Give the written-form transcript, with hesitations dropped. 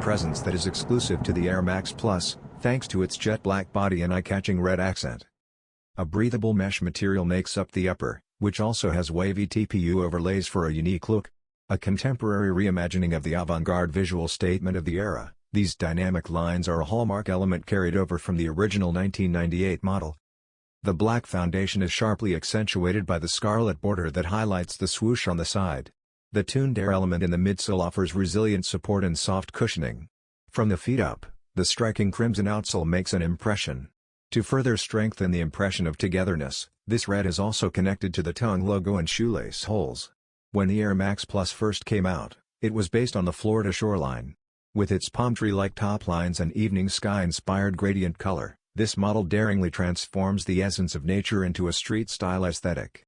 presence that is exclusive to the Air Max Plus, thanks to its jet black body and eye-catching red accent. A breathable mesh material makes up the upper, which also has wavy TPU overlays for a unique look. A contemporary reimagining of the avant-garde visual statement of the era, these dynamic lines are a hallmark element carried over from the original 1998 model. The black foundation is sharply accentuated by the scarlet border that highlights the swoosh on the side. The tuned air element in the midsole offers resilient support and soft cushioning. From the feet up, the striking crimson outsole makes an impression. To further strengthen the impression of togetherness, this red is also connected to the tongue logo and shoelace holes. When the Air Max Plus first came out, it was based on the Florida shoreline. With its palm tree-like top lines and evening sky-inspired gradient color, this model daringly transforms the essence of nature into a street-style aesthetic.